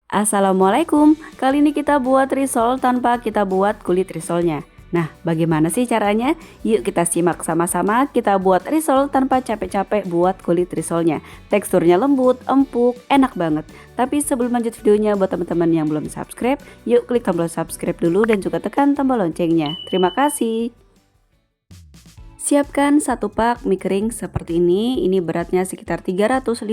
Assalamualaikum, kali ini kita buat risol tanpa kita buat kulit risolnya. Nah, bagaimana sih caranya? Yuk kita simak sama-sama kita buat risol tanpa capek-capek buat kulit risolnya. Teksturnya lembut, empuk, enak banget. Tapi sebelum lanjut videonya, buat teman-teman yang belum subscribe, yuk klik tombol subscribe dulu dan juga tekan tombol loncengnya. Terima kasih. Siapkan 1 pak mie kering seperti ini beratnya sekitar 350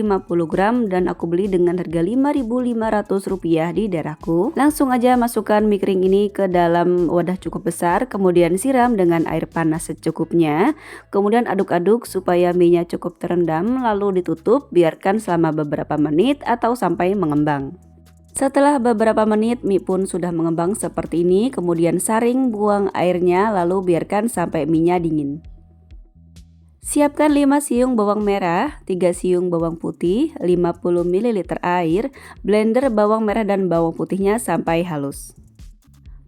gram dan aku beli dengan harga Rp5.500 di daerahku. Langsung aja masukkan mie kering ini ke dalam wadah cukup besar, kemudian siram dengan air panas secukupnya. Kemudian aduk-aduk supaya mie-nya cukup terendam, lalu ditutup, biarkan selama beberapa menit atau sampai mengembang. Setelah beberapa menit mie pun sudah mengembang seperti ini, kemudian saring buang airnya lalu biarkan sampai mie-nya dingin. Siapkan 5 siung bawang merah, 3 siung bawang putih, 50 ml air, blender bawang merah dan bawang putihnya sampai halus.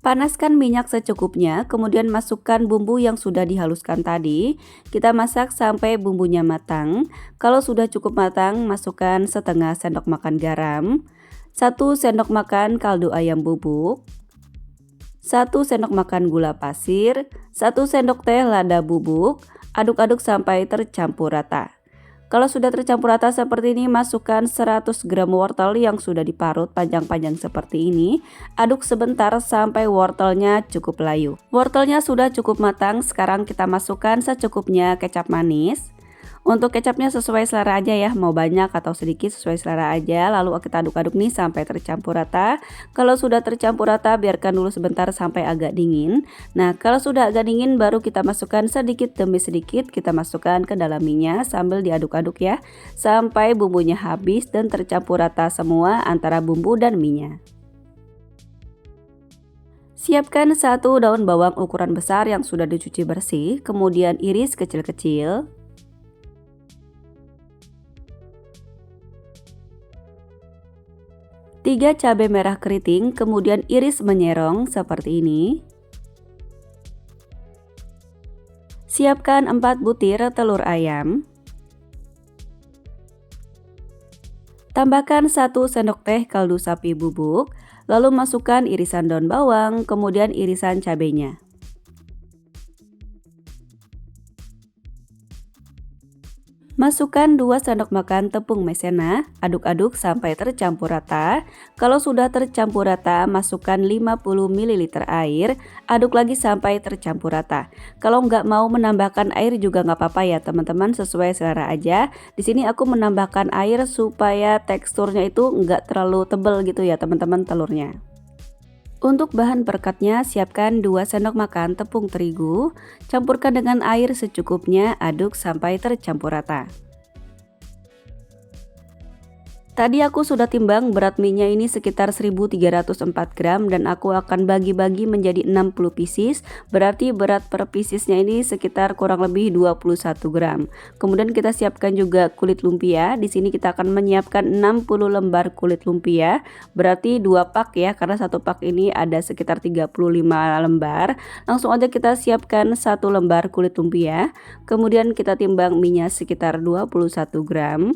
Panaskan minyak secukupnya, kemudian masukkan bumbu yang sudah dihaluskan tadi. Kita masak sampai bumbunya matang. Kalau sudah cukup matang, masukkan setengah sendok makan garam, 1 sendok makan kaldu ayam bubuk, 1 sendok makan gula pasir, 1 sendok teh lada bubuk. Aduk-aduk sampai tercampur rata. Kalau sudah tercampur rata seperti ini, masukkan 100 gram wortel yang sudah diparut panjang-panjang seperti ini. Aduk sebentar sampai wortelnya cukup layu. Wortelnya sudah cukup matang, sekarang kita masukkan secukupnya kecap manis. Untuk kecapnya sesuai selera aja ya, mau banyak atau sedikit sesuai selera aja. Lalu kita aduk-aduk nih sampai tercampur rata. Kalau sudah tercampur rata, biarkan dulu sebentar sampai agak dingin. Nah, kalau sudah agak dingin baru kita masukkan sedikit demi sedikit, kita masukkan ke dalam minyak sambil diaduk-aduk ya, sampai bumbunya habis dan tercampur rata semua antara bumbu dan minyak. Siapkan 1 daun bawang ukuran besar yang sudah dicuci bersih, kemudian iris kecil-kecil. 3 cabai merah keriting, kemudian iris menyerong seperti ini. Siapkan 4 butir telur ayam. Tambahkan 1 sendok teh kaldu sapi bubuk, lalu masukkan irisan daun bawang, kemudian irisan cabainya. Masukkan 2 sendok makan tepung maizena, aduk-aduk sampai tercampur rata. Kalau sudah tercampur rata, masukkan 50 ml air, aduk lagi sampai tercampur rata. Kalau nggak mau menambahkan air juga nggak apa-apa ya teman-teman, sesuai selera aja. Di sini aku menambahkan air supaya teksturnya itu nggak terlalu tebal gitu ya teman-teman telurnya. Untuk bahan perekatnya, siapkan 2 sendok makan tepung terigu, campurkan dengan air secukupnya, aduk sampai tercampur rata. Tadi aku sudah timbang berat mie-nya ini sekitar 1304 gram dan aku akan bagi-bagi menjadi 60 pieces, berarti berat per piecesnya ini sekitar kurang lebih 21 gram. Kemudian kita siapkan juga kulit lumpia. Di sini kita akan menyiapkan 60 lembar kulit lumpia, berarti 2 pak ya, karena 1 pak ini ada sekitar 35 lembar. Langsung aja kita siapkan 1 lembar kulit lumpia. Kemudian kita timbang mie-nya sekitar 21 gram.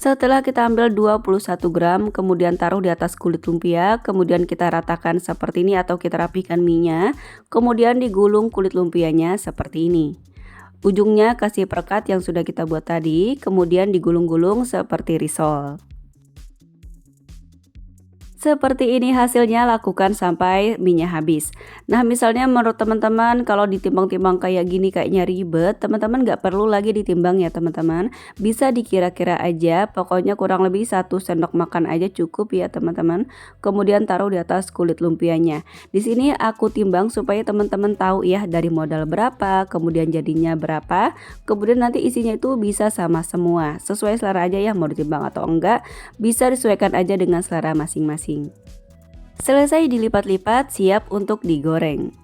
Setelah kita ambil 21 gram, kemudian taruh di atas kulit lumpia, kemudian kita ratakan seperti ini atau kita rapikan mie-nya, kemudian digulung kulit lumpianya seperti ini. Ujungnya kasih perekat yang sudah kita buat tadi, kemudian digulung-gulung seperti risol. Seperti ini hasilnya, lakukan sampai minyak habis. Nah, misalnya menurut teman-teman kalau ditimbang-timbang kayak gini kayaknya ribet, teman-teman nggak perlu lagi ditimbang ya teman-teman. Bisa dikira-kira aja, pokoknya kurang lebih 1 sendok makan aja cukup ya teman-teman. Kemudian taruh di atas kulit lumpianya. Di sini aku timbang supaya teman-teman tahu ya dari modal berapa, kemudian jadinya berapa. Kemudian nanti isinya itu bisa sama semua. Sesuai selera aja ya, mau ditimbang atau enggak, bisa disesuaikan aja dengan selera masing-masing. Selesai dilipat-lipat, siap untuk digoreng.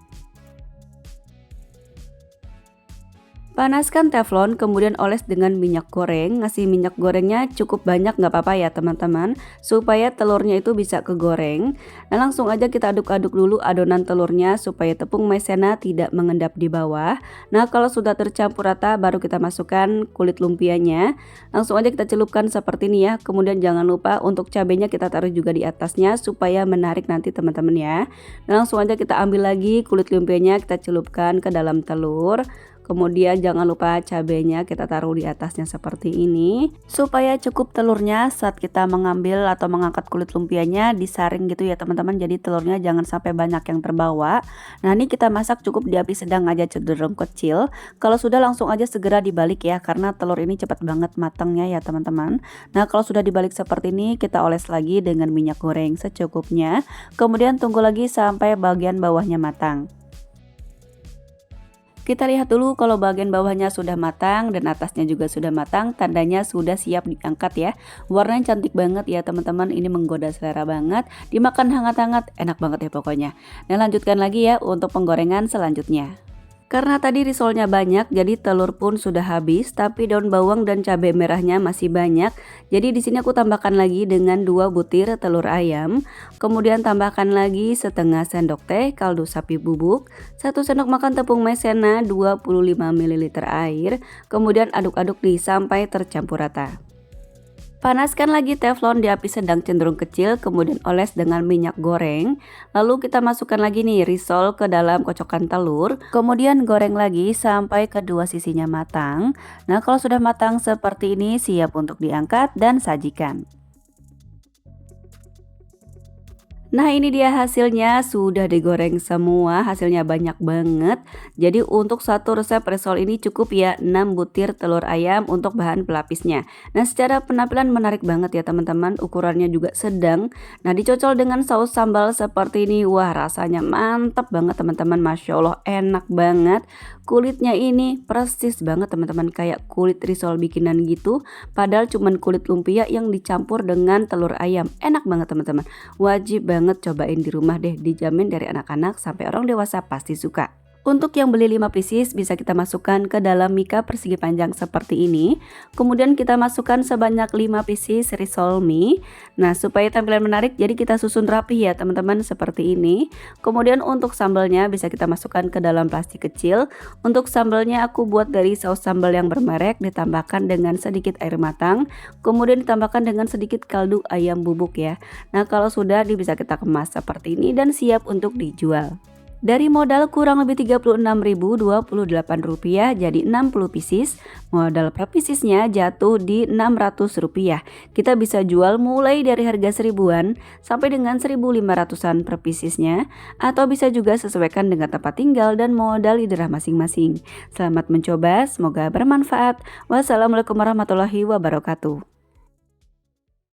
Panaskan teflon, kemudian oles dengan minyak goreng. Ngasih minyak gorengnya cukup banyak nggak apa-apa ya teman-teman, supaya telurnya itu bisa kegoreng. Nah langsung aja kita aduk-aduk dulu adonan telurnya supaya tepung maizena tidak mengendap di bawah. Nah kalau sudah tercampur rata baru kita masukkan kulit lumpianya. Langsung aja kita celupkan seperti ini ya. Kemudian jangan lupa untuk cabenya kita taruh juga di atasnya supaya menarik nanti teman-teman ya. Nah langsung aja kita ambil lagi kulit lumpianya, kita celupkan ke dalam telur. Kemudian jangan lupa cabenya kita taruh di atasnya seperti ini, supaya cukup telurnya saat kita mengambil atau mengangkat kulit lumpianya disaring gitu ya teman-teman. Jadi telurnya jangan sampai banyak yang terbawa. Nah ini kita masak cukup di api sedang aja, cenderung kecil. Kalau sudah langsung aja segera dibalik ya, karena telur ini cepat banget matangnya ya teman-teman. Nah kalau sudah dibalik seperti ini, kita oles lagi dengan minyak goreng secukupnya. Kemudian tunggu lagi sampai bagian bawahnya matang. Kita lihat dulu kalau bagian bawahnya sudah matang dan atasnya juga sudah matang, tandanya sudah siap diangkat ya. Warnanya cantik banget ya teman-teman, ini menggoda selera banget, dimakan hangat-hangat, enak banget ya pokoknya. Nah lanjutkan lagi ya untuk penggorengan selanjutnya. Karena tadi risolnya banyak, jadi telur pun sudah habis, tapi daun bawang dan cabai merahnya masih banyak. Jadi di sini aku tambahkan lagi dengan 2 butir telur ayam. Kemudian tambahkan lagi setengah sendok teh kaldu sapi bubuk, 1 sendok makan tepung maizena, 25 ml air. Kemudian aduk-aduk sampai tercampur rata. Panaskan lagi teflon di api sedang cenderung kecil, kemudian oles dengan minyak goreng. Lalu kita masukkan lagi nih risol ke dalam kocokan telur, kemudian goreng lagi sampai kedua sisinya matang. Nah kalau sudah matang seperti ini siap untuk diangkat dan sajikan. Nah ini dia hasilnya, sudah digoreng semua, hasilnya banyak banget. Jadi untuk satu resep risol ini cukup ya 6 butir telur ayam untuk bahan pelapisnya. Nah secara penampilan menarik banget ya teman-teman, ukurannya juga sedang. Nah dicocol dengan saus sambal seperti ini, wah rasanya mantap banget teman-teman, Masya Allah enak banget. Kulitnya ini persis banget teman-teman, kayak kulit risol bikinan gitu, padahal cuman kulit lumpia yang dicampur dengan telur ayam. Enak banget teman-teman, wajib banget cobain di rumah deh, dijamin dari anak-anak sampai orang dewasa pasti suka. Untuk yang beli 5 pieces bisa kita masukkan ke dalam mika persegi panjang seperti ini. Kemudian kita masukkan sebanyak 5 pieces risol mie. Nah supaya tampilan menarik jadi kita susun rapi ya teman-teman seperti ini. Kemudian untuk sambalnya bisa kita masukkan ke dalam plastik kecil. Untuk sambalnya aku buat dari saus sambal yang bermerek, ditambahkan dengan sedikit air matang. Kemudian ditambahkan dengan sedikit kaldu ayam bubuk ya. Nah kalau sudah bisa kita kemas seperti ini dan siap untuk dijual. Dari modal kurang lebih Rp36.028 jadi 60 pieces, modal per piecesnya jatuh di Rp600. Kita bisa jual mulai dari harga 1000-an sampai dengan 1.500-an per piecesnya, atau bisa juga sesuaikan dengan tempat tinggal dan modal di daerah masing-masing. Selamat mencoba, semoga bermanfaat. Wassalamualaikum warahmatullahi wabarakatuh.